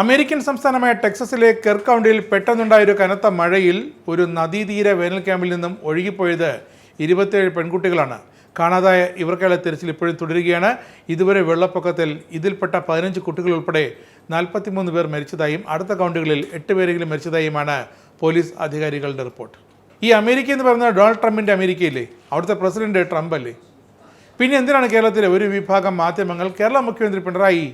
American സംസ്ഥാനമായ ടെക്സസിലെ Kerr കൗണ്ടിയിൽ പെട്ടെന്നുണ്ടായ ഒരു കനത്ത മഴയിൽ ഒരു നദീതീര വേനൽ ക്യാമ്പിൽ നിന്നും ഒഴുകിപ്പോയത് 27 പെൺകുട്ടികളാണ്. കാണാതായ ഇവർക്കുള്ള തിരച്ചിൽ ഇപ്പോഴും തുടരുകയാണ്. ഇതുവരെ വെള്ളപ്പൊക്കത്തിൽ ഇതിൽപ്പെട്ട 15 കുട്ടികൾ ഉൾപ്പെടെ 43 പേർ മരിച്ചതായും അടുത്ത കൗണ്ടുകളിൽ 8 പേരെങ്കിലും മരിച്ചതായുമാണ് പോലീസ് അധികാരികളുടെ റിപ്പോർട്ട്. ഈ അമേരിക്ക എന്ന് പറയുന്നത് ഡൊണാൾഡ് ട്രംപിൻ്റെ അമേരിക്കയില്ലേ? അവിടുത്തെ പ്രസിഡന്റ് ട്രംപ് അല്ലേ? പിന്നെ എന്തിനാണ് കേരളത്തിലെ ഒരു വിഭാഗം മാധ്യമങ്ങൾ കേരള മുഖ്യമന്ത്രി പിണറായി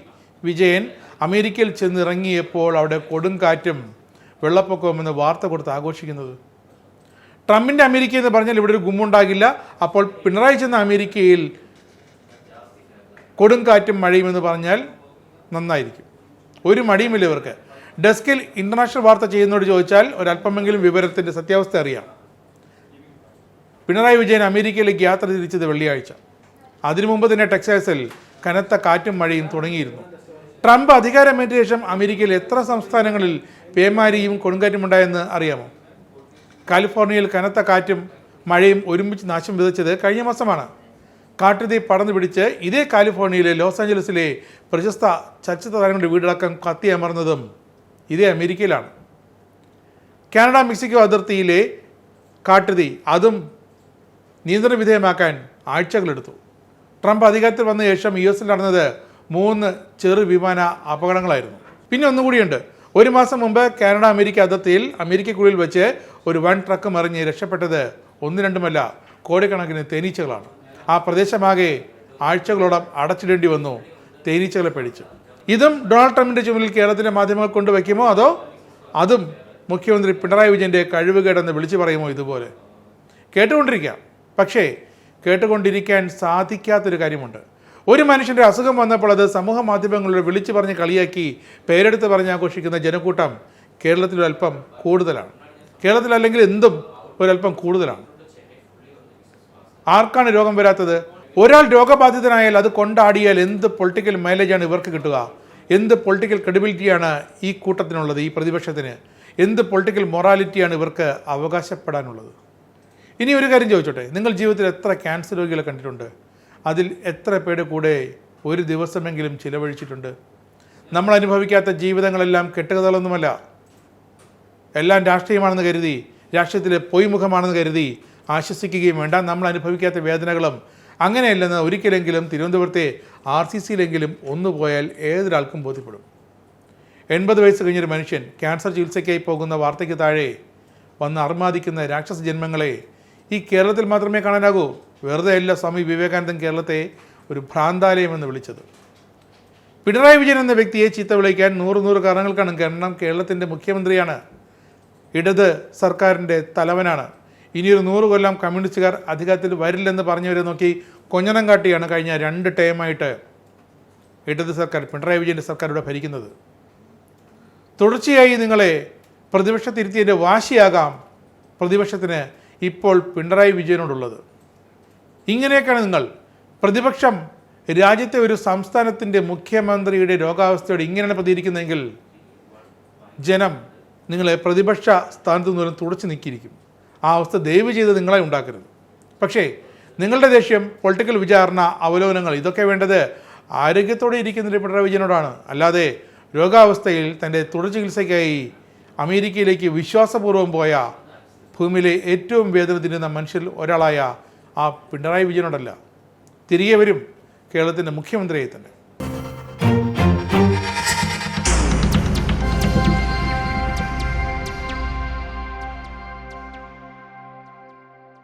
വിജയൻ അമേരിക്കയിൽ ചെന്നിറങ്ങിയപ്പോൾ അവിടെ കൊടുങ്കാറ്റും വെള്ളപ്പൊക്കവുമെന്ന് വാർത്ത കൊടുത്ത് ആഘോഷിക്കുന്നത്? ട്രംപിൻ്റെ അമേരിക്ക എന്ന് പറഞ്ഞാൽ ഇവിടെ ഒരു ഗുമ്മുണ്ടാകില്ല. അപ്പോൾ പിണറായി ചെന്ന അമേരിക്കയിൽ കൊടുങ്കാറ്റും മഴയുമെന്ന് പറഞ്ഞാൽ നന്നായിരിക്കും. ഒരു മടിയുമില്ല ഇവർക്ക്. ഡെസ്കിൽ ഇൻ്റർനാഷണൽ വാർത്ത ചെയ്യുന്നതോട് ചോദിച്ചാൽ ഒരല്പമെങ്കിലും വിവരത്തിൻ്റെ സത്യാവസ്ഥ അറിയാം. പിണറായി വിജയൻ അമേരിക്കയിലേക്ക് യാത്ര തിരിച്ചത് വെള്ളിയാഴ്ച. അതിനു മുമ്പ് തന്നെ ടെക്സാസിൽ കനത്ത കാറ്റും മഴയും തുടങ്ങിയിരുന്നു. ട്രംപ് അധികാരമേറ്റ ശേഷം അമേരിക്കയിൽ എത്ര സംസ്ഥാനങ്ങളിൽ പേമാരിയും കൊടുങ്കാറ്റും ഉണ്ടായെന്ന് അറിയാമോ? കാലിഫോർണിയയിൽ കനത്ത കാറ്റും മഴയും ഒരുമിച്ച് നാശം വിതച്ചത് കഴിഞ്ഞ മാസമാണ്. കാട്ടുതീ പടർന്നു പിടിച്ച് ഇതേ കാലിഫോർണിയയിലെ ലോസ് ആഞ്ചലസിലെ പ്രശസ്ത ചലച്ചിത്ര താരങ്ങളുടെ വീടടക്കം കത്തിയമർന്നതും ഇതേ അമേരിക്കയിലാണ്. കാനഡ മെക്സിക്കോ അതിർത്തിയിലെ കാട്ടുതീ അതും നിയന്ത്രണ വിധേയമാക്കാൻ ആഴ്ചകളെടുത്തു. ട്രംപ് അധികാരത്തിൽ വന്ന ശേഷം US നടന്നത് 3 ചെറു വിമാന അപകടങ്ങളായിരുന്നു. പിന്നെ ഒന്നുകൂടിയുണ്ട്. ഒരു മാസം മുമ്പ് കാനഡ അമേരിക്ക അതിർത്തിയിൽ അമേരിക്കക്കുള്ളിൽ വെച്ച് ഒരു വൻ ട്രക്ക് മറിഞ്ഞ് രക്ഷപ്പെട്ടത് 1-2മല്ല കോടിക്കണക്കിന് തേനീച്ചകളാണ്. ആ പ്രദേശമാകെ ആഴ്ചകളോളം അടച്ചിടേണ്ടി വന്നു തേനീച്ചകളെ പേടിച്ച്. ഇതും ഡൊണാൾഡ് ട്രംപിൻ്റെ ചുമലിൽ കേരളത്തിലെ മാധ്യമങ്ങൾ കൊണ്ടുവയ്ക്കുമോ, അതോ അതും മുഖ്യമന്ത്രി പിണറായി വിജയൻ്റെ കഴിവുകേടെന്ന് വിളിച്ചു പറയുമോ? ഇതുപോലെ കേട്ടുകൊണ്ടിരിക്കാം. പക്ഷേ കേട്ടുകൊണ്ടിരിക്കാൻ സാധിക്കാത്തൊരു കാര്യമുണ്ട്. ഒരു മനുഷ്യൻ്റെ അസുഖം വന്നപ്പോൾ അത് സമൂഹ മാധ്യമങ്ങളിലൂടെ വിളിച്ചു പറഞ്ഞ് കളിയാക്കി പേരെടുത്ത് പറഞ്ഞ് ആഘോഷിക്കുന്ന ജനക്കൂട്ടം കേരളത്തിലൊരല്പം കൂടുതലാണ്. കേരളത്തിലല്ലെങ്കിൽ എന്തും ഒരല്പം കൂടുതലാണ്. ആർക്കാണ് രോഗം വരാത്തത്? ഒരാൾ രോഗബാധിതനായാൽ അത് കൊണ്ടാടിയാൽ എന്ത് പൊളിറ്റിക്കൽ മൈലേജാണ് ഇവർക്ക് കിട്ടുക? എന്ത് പൊളിറ്റിക്കൽ ക്രെഡിബിലിറ്റിയാണ് ഈ കൂട്ടത്തിനുള്ളത്, ഈ പ്രതിപക്ഷത്തിന്? എന്ത് പൊളിറ്റിക്കൽ മൊറാലിറ്റിയാണ് ഇവർക്ക് അവകാശപ്പെടാനുള്ളത്? ഇനി ഒരു കാര്യം ചോദിച്ചോട്ടെ, നിങ്ങൾ ജീവിതത്തിൽ എത്ര ക്യാൻസർ രോഗികളെ കണ്ടിട്ടുണ്ട്? അതിൽ എത്ര പേരുടെ കൂടെ ഒരു ദിവസമെങ്കിലും ചിലവഴിച്ചിട്ടുണ്ട്? നമ്മൾ അനുഭവിക്കാത്ത ജീവിതങ്ങളെല്ലാം കെട്ടുകഥകളൊന്നുമല്ല. എല്ലാം രാഷ്ട്രീയമാണെന്ന് കരുതി, രാഷ്ട്രീയത്തിലെ പൊയ്മുഖമാണെന്ന് കരുതി ആശ്വസിക്കുകയും വേണ്ട. നമ്മൾ അനുഭവിക്കാത്ത വേദനകളും അങ്ങനെയല്ലെന്ന് ഒരിക്കലെങ്കിലും തിരുവനന്തപുരത്തെ RCCയിലെങ്കിലും ഒന്ന് പോയാൽ ഏതൊരാൾക്കും ബോധ്യപ്പെടും. 80 വയസ്സ് കഴിഞ്ഞൊരു മനുഷ്യൻ ക്യാൻസർ ചികിത്സയ്ക്കായി പോകുന്ന വാർത്തയ്ക്ക് താഴെ വന്ന് അർമാദിക്കുന്ന രാക്ഷസ ജന്മങ്ങളെ ഈ കേരളത്തിൽ മാത്രമേ കാണാനാകൂ. വെറുതെ അല്ല സ്വാമി വിവേകാനന്ദൻ കേരളത്തെ ഒരു ഭ്രാന്താലയമെന്ന് വിളിച്ചത്. പിണറായി വിജയൻ എന്ന വ്യക്തിയെ ചീത്ത വിളിക്കാൻ 100 കാരണങ്ങൾ കാണും. കാരണം കേരളത്തിൻ്റെ മുഖ്യമന്ത്രിയാണ്, ഇടത് സർക്കാരിൻ്റെ തലവനാണ്. ഇനിയൊരു 100 കൊല്ലം കമ്മ്യൂണിസ്റ്റുകാർ അധികാരത്തിൽ വരില്ലെന്ന് പറഞ്ഞവരെ നോക്കി കൊഞ്ഞനം കാട്ടിയാണ് കഴിഞ്ഞ 2 ടേമായിട്ട് ഇടത് സർക്കാർ, പിണറായി വിജയൻ്റെ സർക്കാർ ഇവിടെ ഭരിക്കുന്നത്. തുടർച്ചയായി നിങ്ങളെ പ്രതിപക്ഷത്തിരുത്തിയതിൻ്റെ വാശിയാകാം പ്രതിപക്ഷത്തിന് ഇപ്പോൾ പിണറായി വിജയനോടുള്ളത്. ഇങ്ങനെയൊക്കെയാണ് നിങ്ങൾ പ്രതിപക്ഷം രാജ്യത്തെ ഒരു സംസ്ഥാനത്തിൻ്റെ മുഖ്യമന്ത്രിയുടെ രോഗാവസ്ഥയോട് ഇങ്ങനെയാണ് പ്രതികരിക്കുന്നതെങ്കിൽ ജനം നിങ്ങളെ പ്രതിപക്ഷ സ്ഥാനത്ത് നിന്ന് തുടച്ചു നീക്കിയിരിക്കും. ആ അവസ്ഥ ദയവ് ചെയ്ത് നിങ്ങളെ ഉണ്ടാക്കരുത്. പക്ഷേ നിങ്ങളുടെ ദേഷ്യം, പൊളിറ്റിക്കൽ വിചാരണ, അവലോകനങ്ങൾ ഇതൊക്കെ വേണ്ടത് ആരോഗ്യത്തോടെ ഇരിക്കുന്നതിൻ്റെ പിണറായി വിജയനോടാണ്. അല്ലാതെ രോഗാവസ്ഥയിൽ തൻ്റെ തുടർ ചികിത്സയ്ക്കായി അമേരിക്കയിലേക്ക് വിശ്വാസപൂർവ്വം പോയ ഭൂമിയിലെ ഏറ്റവും വേദന തിന്നുന്ന മനുഷ്യരിൽ ഒരാളായ ആ പിണറായി വിജയനോടല്ല. തിരികെ വരും കേരളത്തിൻ്റെ മുഖ്യമന്ത്രിയായി തന്നെ.